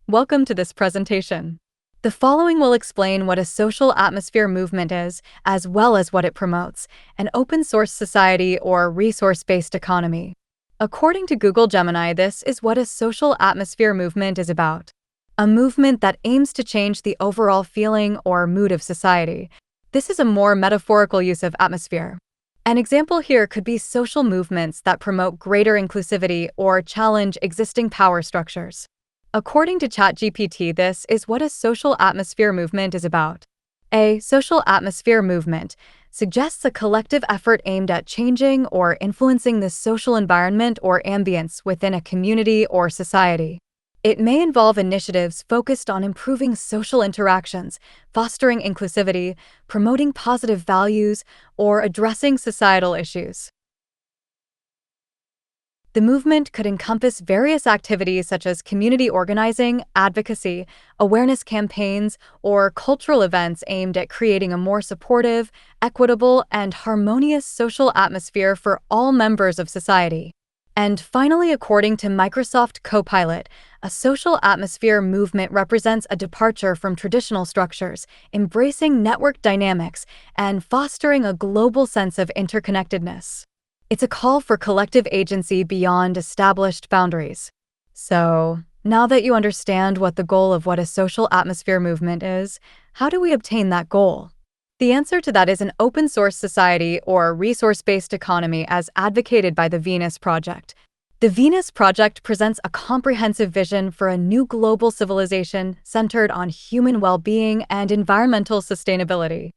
Welcome to this presentation. The following will explain what a social atmosphere movement is, as well as what it promotes: an open-source society or resource-based economy. According to Google Gemini, this is what a social atmosphere movement is about. A movement that aims to change the overall feeling or mood of society. This is a more metaphorical use of atmosphere. An example here could be social movements that promote greater inclusivity or challenge existing power structures. According to ChatGPT, this is what a social atmosphere movement is about. A social atmosphere movement suggests a collective effort aimed at changing or influencing the social environment or ambience within a community or society. It may involve initiatives focused on improving social interactions, fostering inclusivity, promoting positive values, or addressing societal issues. The movement could encompass various activities such as community organizing, advocacy, awareness campaigns, or cultural events aimed at creating a more supportive, equitable, and harmonious social atmosphere for all members of society. And finally, according to Microsoft Copilot, a social atmosphere movement represents a departure from traditional structures, embracing network dynamics and fostering a global sense of interconnectedness. It's a call for collective agency beyond established boundaries. So, now that you understand what the goal of what a social atmosphere movement is, how do we obtain that goal? The answer to that is an open-source society or resource-based economy as advocated by the Venus Project. The Venus Project presents a comprehensive vision for a new global civilization centered on human well-being and environmental sustainability.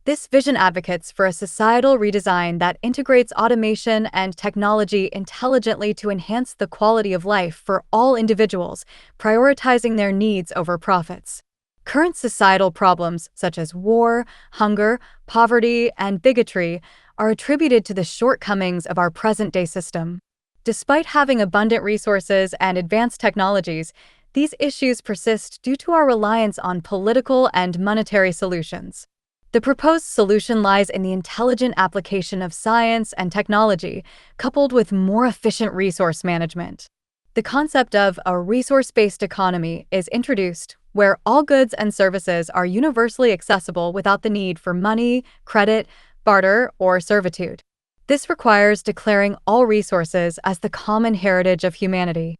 This vision advocates for a societal redesign that integrates automation and technology intelligently to enhance the quality of life for all individuals, prioritizing their needs over profits. Current societal problems such as war, hunger, poverty, and bigotry are attributed to the shortcomings of our present-day system. Despite having abundant resources and advanced technologies, these issues persist due to our reliance on political and monetary solutions. The proposed solution lies in the intelligent application of science and technology, coupled with more efficient resource management. The concept of a resource-based economy is introduced, where all goods and services are universally accessible without the need for money, credit, barter, or servitude. This requires declaring all resources as the common heritage of humanity.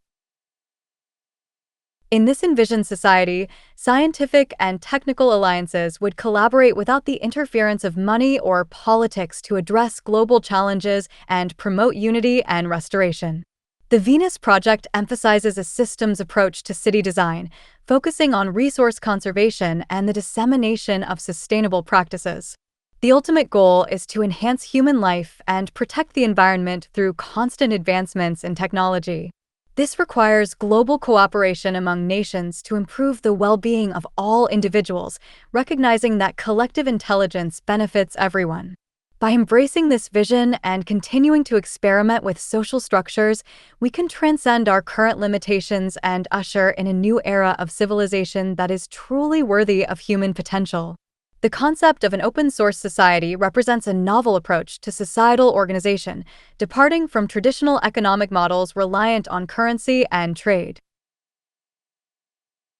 In this envisioned society, scientific and technical alliances would collaborate without the interference of money or politics to address global challenges and promote unity and restoration. The Venus Project emphasizes a systems approach to city design, focusing on resource conservation and the dissemination of sustainable practices. The ultimate goal is to enhance human life and protect the environment through constant advancements in technology. This requires global cooperation among nations to improve the well-being of all individuals, recognizing that collective intelligence benefits everyone. By embracing this vision and continuing to experiment with social structures, we can transcend our current limitations and usher in a new era of civilization that is truly worthy of human potential. The concept of an open-source society represents a novel approach to societal organization, departing from traditional economic models reliant on currency and trade.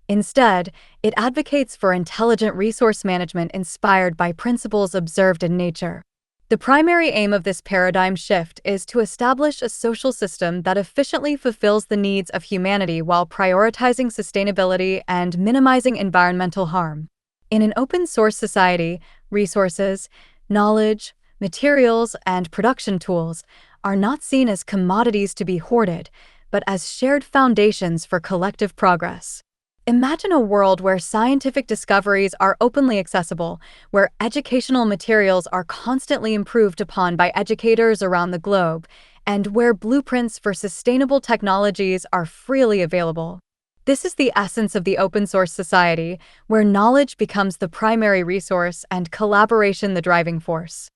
Instead, it advocates for intelligent resource management inspired by principles observed in nature. The primary aim of this paradigm shift is to establish a social system that efficiently fulfills the needs of humanity while prioritizing sustainability and minimizing environmental harm. In an open-source society, resources, knowledge, materials, and production tools are not seen as commodities to be hoarded, but as shared foundations for collective progress. Imagine a world where scientific discoveries are openly accessible, where educational materials are constantly improved upon by educators around the globe, and where blueprints for sustainable technologies are freely available. This is the essence of the open-source society, where knowledge becomes the primary resource and collaboration the driving force.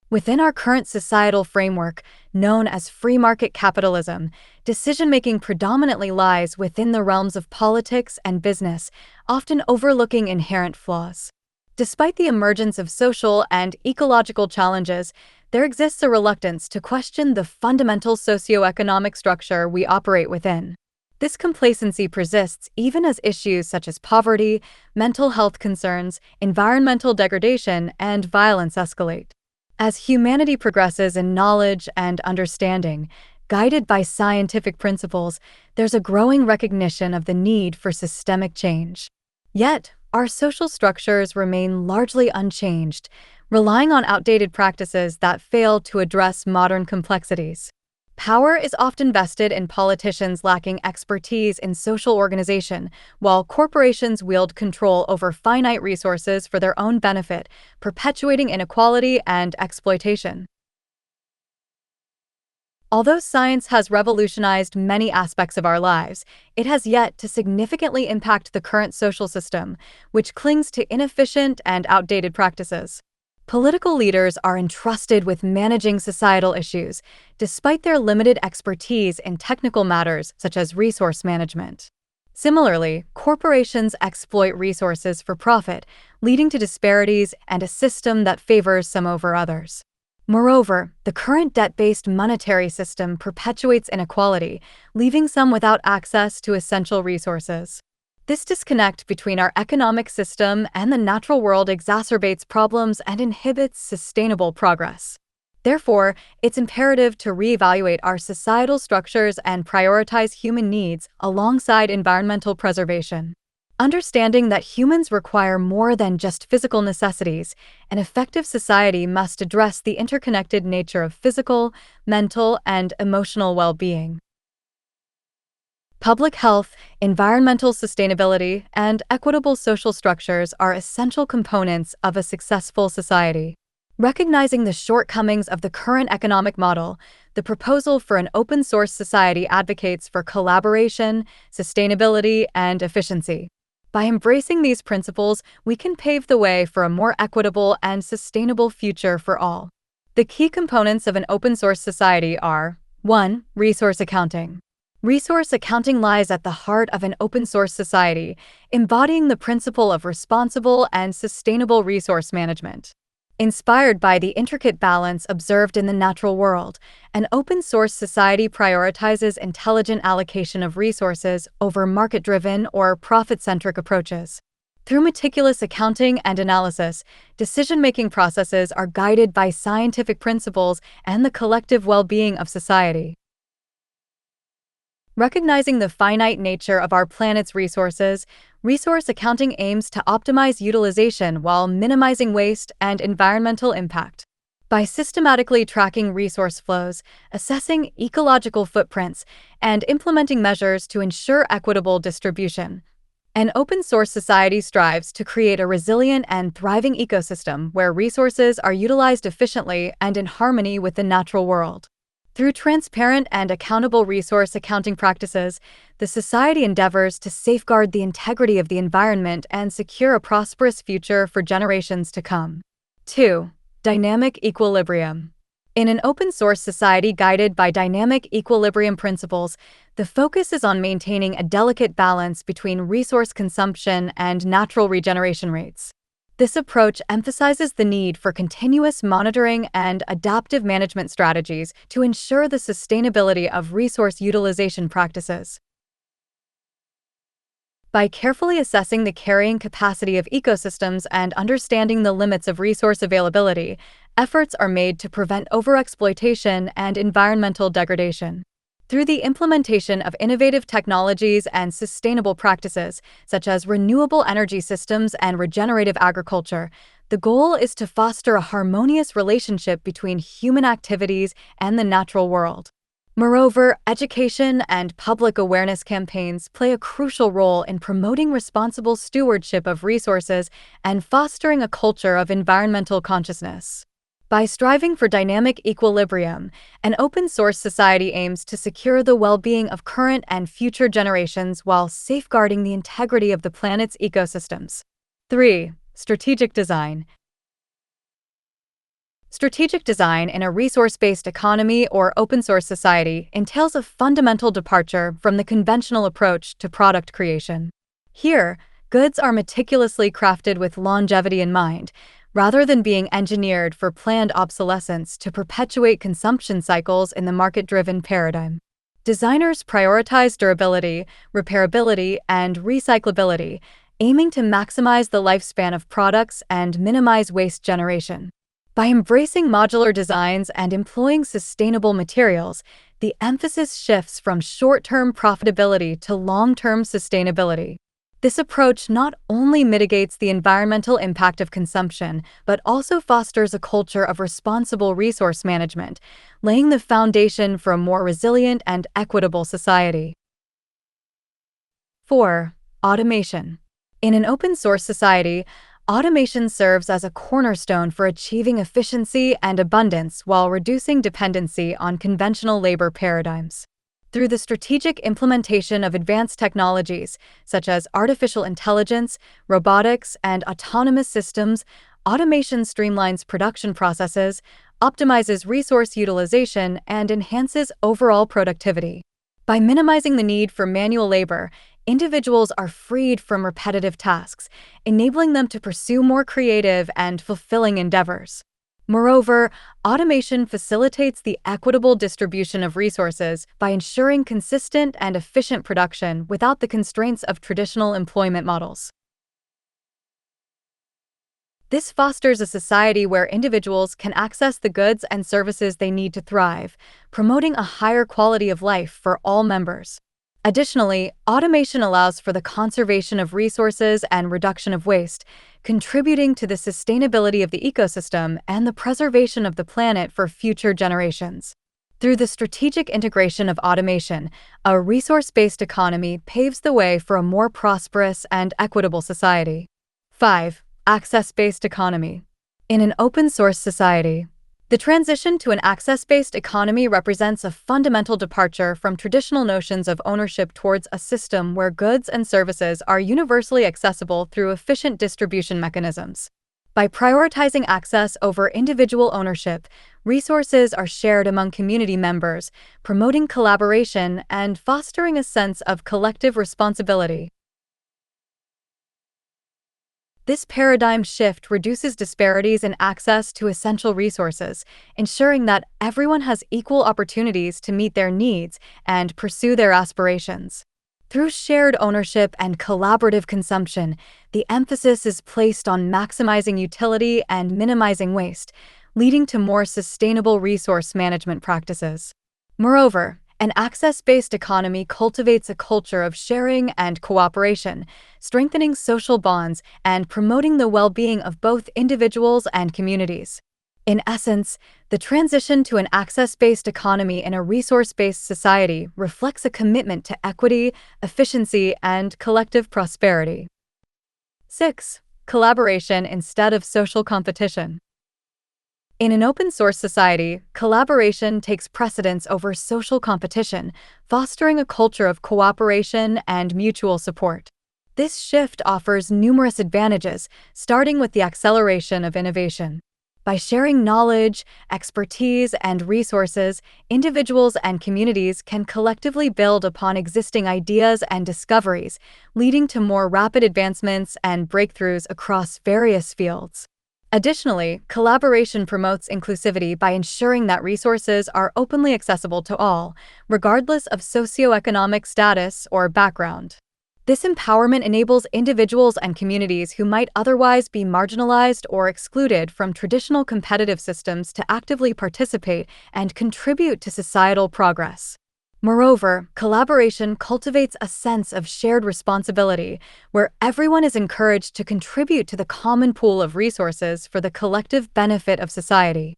Within our current societal framework, known as free market capitalism, decision-making predominantly lies within the realms of politics and business, often overlooking inherent flaws. Despite the emergence of social and ecological challenges, there exists a reluctance to question the fundamental socioeconomic structure we operate within. This complacency persists even as issues such as poverty, mental health concerns, environmental degradation, and violence escalate. As humanity progresses in knowledge and understanding, guided by scientific principles, there's a growing recognition of the need for systemic change. Yet, our social structures remain largely unchanged, relying on outdated practices that fail to address modern complexities. Power is often vested in politicians lacking expertise in social organization, while corporations wield control over finite resources for their own benefit, perpetuating inequality and exploitation. Although science has revolutionized many aspects of our lives, it has yet to significantly impact the current social system, which clings to inefficient and outdated practices. Political leaders are entrusted with managing societal issues, despite their limited expertise in technical matters such as resource management. Similarly, corporations exploit resources for profit, leading to disparities and a system that favors some over others. Moreover, the current debt-based monetary system perpetuates inequality, leaving some without access to essential resources. This disconnect between our economic system and the natural world exacerbates problems and inhibits sustainable progress. Therefore, it's imperative to reevaluate our societal structures and prioritize human needs alongside environmental preservation. Understanding that humans require more than just physical necessities, an effective society must address the interconnected nature of physical, mental, and emotional well-being. Public health, environmental sustainability, and equitable social structures are essential components of a successful society. Recognizing the shortcomings of the current economic model, the proposal for an open-source society advocates for collaboration, sustainability, and efficiency. By embracing these principles, we can pave the way for a more equitable and sustainable future for all. The key components of an open-source society are: 1. Resource accounting. Resource accounting lies at the heart of an open-source society, embodying the principle of responsible and sustainable resource management. Inspired by the intricate balance observed in the natural world, an open-source society prioritizes intelligent allocation of resources over market-driven or profit-centric approaches. Through meticulous accounting and analysis, decision-making processes are guided by scientific principles and the collective well-being of society. Recognizing the finite nature of our planet's resources, resource accounting aims to optimize utilization while minimizing waste and environmental impact. By systematically tracking resource flows, assessing ecological footprints, and implementing measures to ensure equitable distribution, an open-source society strives to create a resilient and thriving ecosystem where resources are utilized efficiently and in harmony with the natural world. Through transparent and accountable resource accounting practices, the society endeavors to safeguard the integrity of the environment and secure a prosperous future for generations to come. 2. Dynamic equilibrium. In an open-source society guided by dynamic equilibrium principles, the focus is on maintaining a delicate balance between resource consumption and natural regeneration rates. This approach emphasizes the need for continuous monitoring and adaptive management strategies to ensure the sustainability of resource utilization practices. By carefully assessing the carrying capacity of ecosystems and understanding the limits of resource availability, efforts are made to prevent overexploitation and environmental degradation. Through the implementation of innovative technologies and sustainable practices, such as renewable energy systems and regenerative agriculture, the goal is to foster a harmonious relationship between human activities and the natural world. Moreover, education and public awareness campaigns play a crucial role in promoting responsible stewardship of resources and fostering a culture of environmental consciousness. By striving for dynamic equilibrium, an open-source society aims to secure the well-being of current and future generations while safeguarding the integrity of the planet's ecosystems. 3. Strategic design. Strategic design in a resource-based economy or open-source society entails a fundamental departure from the conventional approach to product creation. Here, goods are meticulously crafted with longevity in mind, rather than being engineered for planned obsolescence to perpetuate consumption cycles in the market-driven paradigm. Designers prioritize durability, repairability, and recyclability, aiming to maximize the lifespan of products and minimize waste generation. By embracing modular designs and employing sustainable materials, the emphasis shifts from short-term profitability to long-term sustainability. This approach not only mitigates the environmental impact of consumption, but also fosters a culture of responsible resource management, laying the foundation for a more resilient and equitable society. 4. Automation. In an open-source society, automation serves as a cornerstone for achieving efficiency and abundance while reducing dependency on conventional labor paradigms. Through the strategic implementation of advanced technologies, such as artificial intelligence, robotics, and autonomous systems, automation streamlines production processes, optimizes resource utilization, and enhances overall productivity. By minimizing the need for manual labor, individuals are freed from repetitive tasks, enabling them to pursue more creative and fulfilling endeavors. Moreover, automation facilitates the equitable distribution of resources by ensuring consistent and efficient production without the constraints of traditional employment models. This fosters a society where individuals can access the goods and services they need to thrive, promoting a higher quality of life for all members. Additionally, automation allows for the conservation of resources and reduction of waste, contributing to the sustainability of the ecosystem and the preservation of the planet for future generations. Through the strategic integration of automation, a resource-based economy paves the way for a more prosperous and equitable society. 5. Access-based economy. In an open-source society, the transition to an access-based economy represents a fundamental departure from traditional notions of ownership towards a system where goods and services are universally accessible through efficient distribution mechanisms. By prioritizing access over individual ownership, resources are shared among community members, promoting collaboration and fostering a sense of collective responsibility. This paradigm shift reduces disparities in access to essential resources, ensuring that everyone has equal opportunities to meet their needs and pursue their aspirations. Through shared ownership and collaborative consumption, the emphasis is placed on maximizing utility and minimizing waste, leading to more sustainable resource management practices. Moreover, an access-based economy cultivates a culture of sharing and cooperation, strengthening social bonds and promoting the well-being of both individuals and communities. In essence, the transition to an access-based economy in a resource-based society reflects a commitment to equity, efficiency, and collective prosperity. 6. Collaboration instead of social competition. In an open-source society, collaboration takes precedence over social competition, fostering a culture of cooperation and mutual support. This shift offers numerous advantages, starting with the acceleration of innovation. By sharing knowledge, expertise, and resources, individuals and communities can collectively build upon existing ideas and discoveries, leading to more rapid advancements and breakthroughs across various fields. Additionally, collaboration promotes inclusivity by ensuring that resources are openly accessible to all, regardless of socioeconomic status or background. This empowerment enables individuals and communities who might otherwise be marginalized or excluded from traditional competitive systems to actively participate and contribute to societal progress. Moreover, collaboration cultivates a sense of shared responsibility, where everyone is encouraged to contribute to the common pool of resources for the collective benefit of society.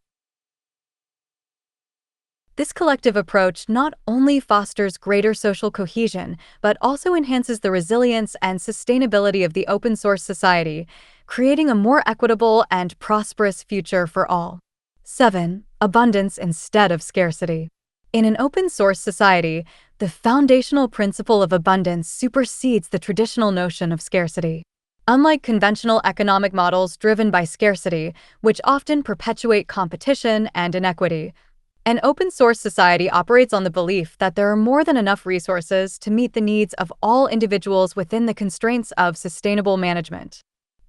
This collective approach not only fosters greater social cohesion, but also enhances the resilience and sustainability of the open-source society, creating a more equitable and prosperous future for all. 7. Abundance instead of scarcity. In an open-source society, the foundational principle of abundance supersedes the traditional notion of scarcity. Unlike conventional economic models driven by scarcity, which often perpetuate competition and inequity, an open-source society operates on the belief that there are more than enough resources to meet the needs of all individuals within the constraints of sustainable management.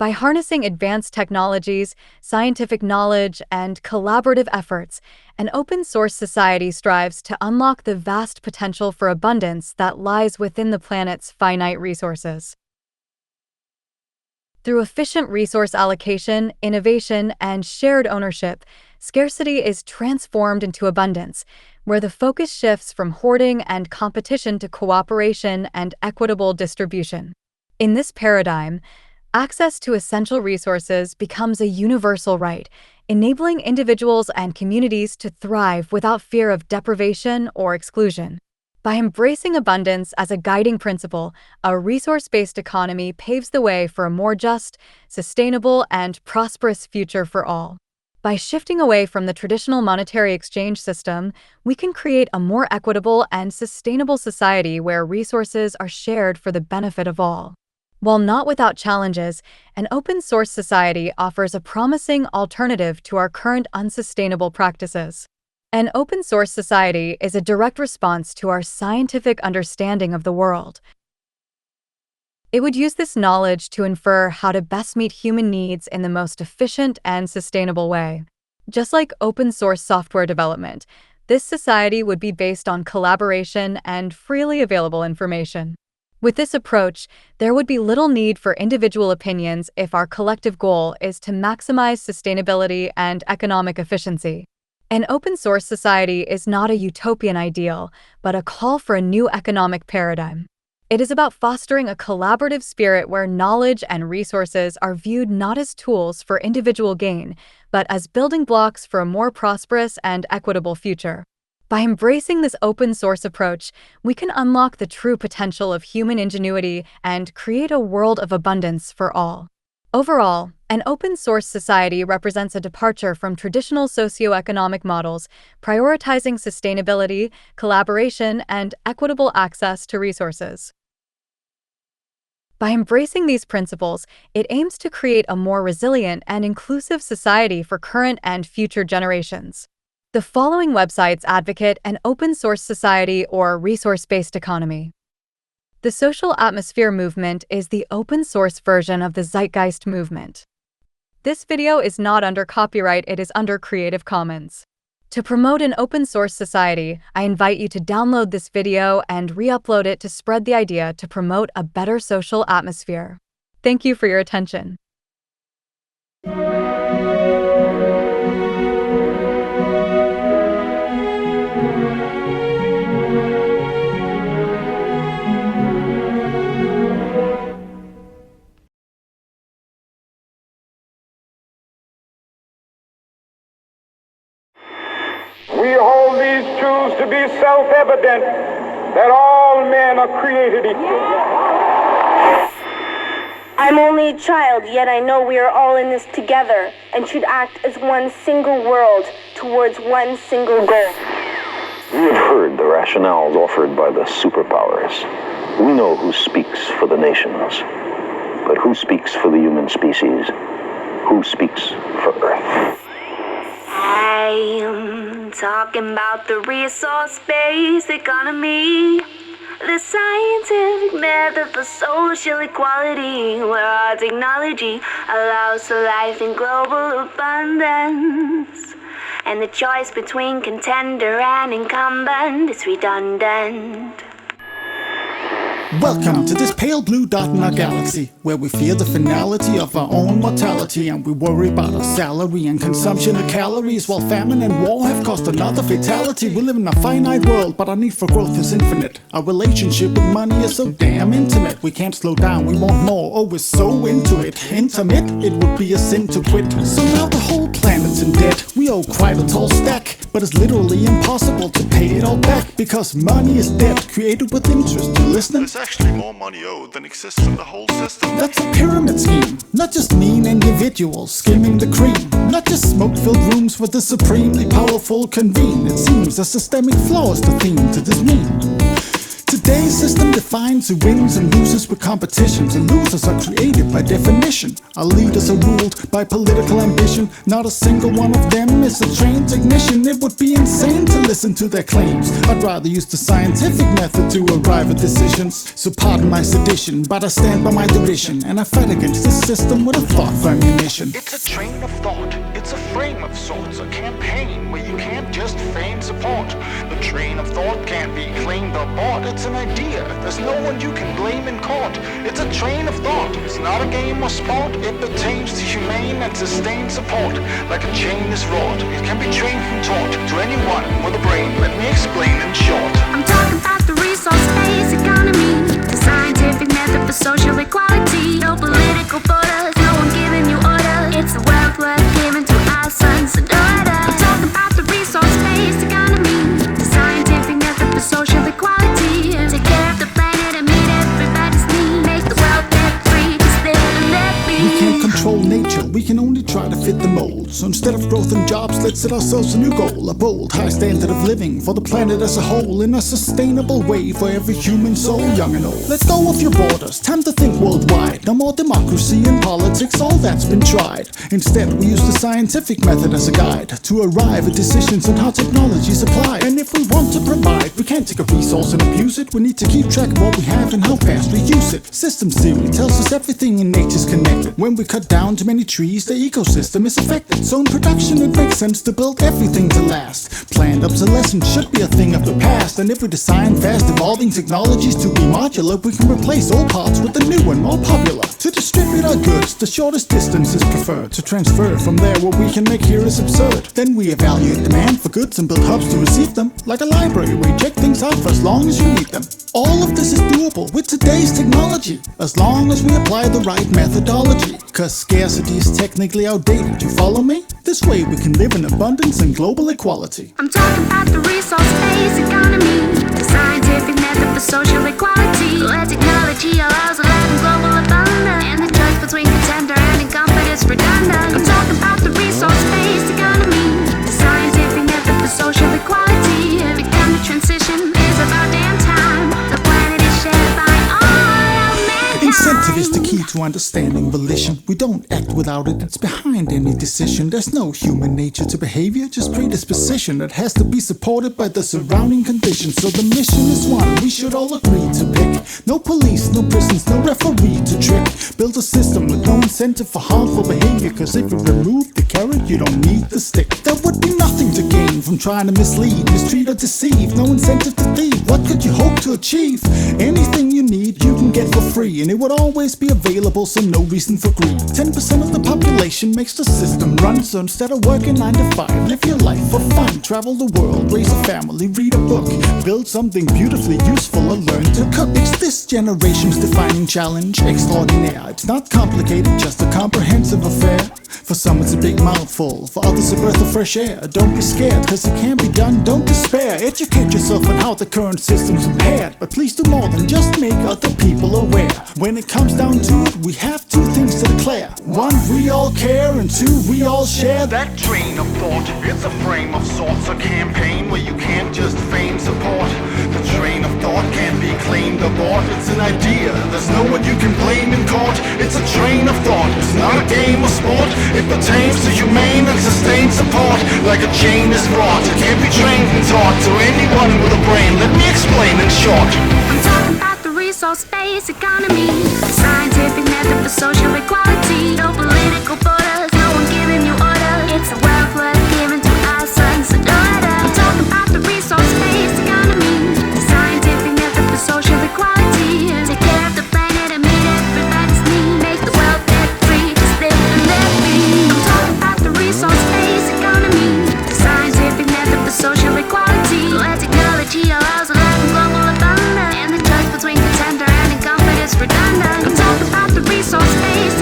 By harnessing advanced technologies, scientific knowledge, and collaborative efforts, an open-source society strives to unlock the vast potential for abundance that lies within the planet's finite resources. Through efficient resource allocation, innovation, and shared ownership, scarcity is transformed into abundance, where the focus shifts from hoarding and competition to cooperation and equitable distribution. In this paradigm, access to essential resources becomes a universal right, enabling individuals and communities to thrive without fear of deprivation or exclusion. By embracing abundance as a guiding principle, a resource-based economy paves the way for a more just, sustainable, and prosperous future for all. By shifting away from the traditional monetary exchange system, we can create a more equitable and sustainable society where resources are shared for the benefit of all. While not without challenges, an open-source society offers a promising alternative to our current unsustainable practices. An open-source society is a direct response to our scientific understanding of the world. It would use this knowledge to infer how to best meet human needs in the most efficient and sustainable way. Just like open-source software development, this society would be based on collaboration and freely available information. With this approach, there would be little need for individual opinions if our collective goal is to maximize sustainability and economic efficiency. An open-source society is not a utopian ideal, but a call for a new economic paradigm. It is about fostering a collaborative spirit where knowledge and resources are viewed not as tools for individual gain, but as building blocks for a more prosperous and equitable future. By embracing this open-source approach, we can unlock the true potential of human ingenuity and create a world of abundance for all. Overall, an open-source society represents a departure from traditional socioeconomic models, prioritizing sustainability, collaboration, and equitable access to resources. By embracing these principles, it aims to create a more resilient and inclusive society for current and future generations. The following websites advocate an open-source society or resource-based economy. The social atmosphere movement is the open-source version of the Zeitgeist movement. This video is not under copyright, it is under Creative Commons. To promote an open-source society, I invite you to download this video and re-upload it to spread the idea to promote a better social atmosphere. Thank you for your attention. We hold these truths to be self-evident, that all men are created equal. I'm only a child, yet I know we are all in this together and should act as one single world towards one single goal. We have heard the rationales offered by the superpowers. We know who speaks for the nations, but who speaks for the human species? Who speaks for Earth? I'm talking about the resource-based economy, the scientific method for social equality, where our technology allows for life in global abundance, and the choice between contender and incumbent is redundant. Welcome to this pale blue dot in our galaxy, where we fear the finality of our own mortality, and we worry about our salary and consumption of calories, while famine and war have caused another fatality. We live in a finite world, but our need for growth is infinite. Our relationship with money is so damn intimate. We can't slow down, we want more, oh we're so into it. Intimate, it would be a sin to quit. So now the whole planet's in debt. We owe quite a tall stack, but it's literally impossible to pay it all back, because money is debt created with interest. You listening? There's actually more money owed than exists in the whole system. That's a pyramid scheme, not just mean individuals skimming the cream, not just smoke-filled rooms where the supremely powerful convene. It seems a systemic flaw is the theme to this meme. Today's system defines who wins and loses with competitions, and losers are created by definition. Our leaders are ruled by political ambition. Not a single one of them is a trained technician. It would be insane to listen to their claims. I'd rather use the scientific method to arrive at decisions. So pardon my sedition, but I stand by my derision, and I fight against this system with a thought for ammunition. It's a train of thought, it's a frame of sorts, a campaign where you can't just feign support. The train of thought can't be claimed or bought. It's an idea, there's no one you can blame in court. It's a train of thought, it's not a game or sport. It pertains to humane and sustained support. Like a chain is wrought, it can be trained and taught to anyone with a brain. Let me explain in short. I'm talking about the resource-based economy, the scientific method for social equality. No political borders, no one giving you orders. It's the wealth worth giving to our sons and daughters. I'm talking about the resource-based economy, the scientific method for social equality. Take care of the planet and meet everybody's need. Make the world debt-free, just live and let be. We can't control nature, we can only try to fit the mold. So instead of growth and jobs, let's set ourselves a new goal. A bold, high standard of living for the planet as a whole, in a sustainable way for every human soul, young and old. Let go of your borders, time to think worldwide. No more democracy and politics, all that's been tried. Instead, we use the scientific method as a guide to arrive at decisions on how technology is applied. And if we want to provide, we can't take a resource and abuse it. We need to keep track of what we have and how fast we use it. Systems theory tells us everything in nature's connected. When we cut down too many trees, the ecosystem is affected. So in production, it makes sense to build everything to last. Planned obsolescence should be a thing of the past. And if we design fast evolving technologies to be modular, we can replace old parts with the new and more popular. To distribute our goods, the shortest distance is preferred. To transfer from there, what we can make here is absurd. Then we evaluate demand for goods and build hubs to receive them. Like a library where you check things out for as long as you need them. All of this is doable with today's technology, as long as we apply the right methodology. Cause scarcity is technically outdated, you follow me? This way we can live in abundance and global equality. I'm talking about the resource-based economy, the scientific method for social equality, where technology allows a life in global abundance, and the choice between contender and incumbent is redundant. I'm talking about the resource-based economy, the scientific method for social equality. Every kind of transition is about damn time. The planet is shared by all of mankind. Incentive is the key to understanding volition. We don't act without it, it's behind any decision. There's no human nature to behavior, just predisposition that has to be supported by the surrounding conditions. So the mission is one we should all agree to pick. No police, no prisons, no referee to trick. Build a system with no incentive for harmful behavior, cause if you remove the carrot, you don't need the stick. There would be nothing to gain from trying to mislead, mistreat or deceive. No incentive to thieve, what could you hope to achieve? Anything you need, you can get for free, and it would always be available, so no reason for greed. 10% of the population makes the system run, so instead of working 9 to 5, live your life for fun. Travel the world, raise a family, read a book, build something beautifully useful, or learn to cook. It's this generation's defining challenge, extraordinaire. It's not complicated, just a comprehensive affair. For some it's a big mouthful, for others a breath of fresh air. Don't be scared, cause it can be done, don't despair. Educate yourself on how the current system's impaired, but please do more than just make other people aware. When it comes down to it, we have two things to declare. One, we all care, and two, we all share. That train of thought, it's a frame of sorts, a campaign where you can't just feign support. The train of thought can't be claimed or bought. It's an idea, there's no one you can blame in court. It's a train of thought, it's not a game or sport. It pertains to humane and sustained support. Like a chain is wrought, it can't be trained and taught to anyone with a brain. Let me explain in short. I'm talking about the resource-based economy, the scientific method for social equality. No political borders, no one giving you orders. It's a wealth worth giving to our sons and daughters. I'm talking about the resource-based economy, the scientific method for social equality. Take care of the planet and meet everybody's need. Make the world debt-free, just live and let be. I'm talking about the resource-based economy, the scientific method for social equality, where technology allows a life in global abundance, and the choice between contender and incumbent is redundant. I'm talking about the resource-based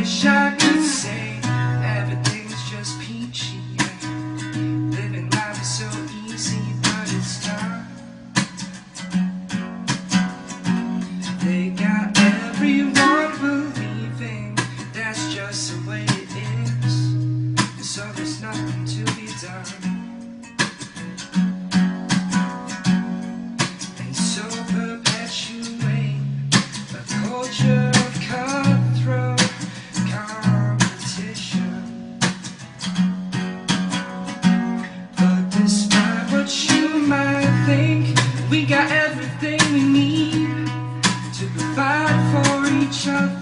wish I could say everything's just peachy. Living life is so easy, but it's not. They got everyone believing that's just the way it is, so there's nothing to be done. And so perpetuate a culture of cutthroat competition. But despite what you might think, we got everything we need to provide for each other.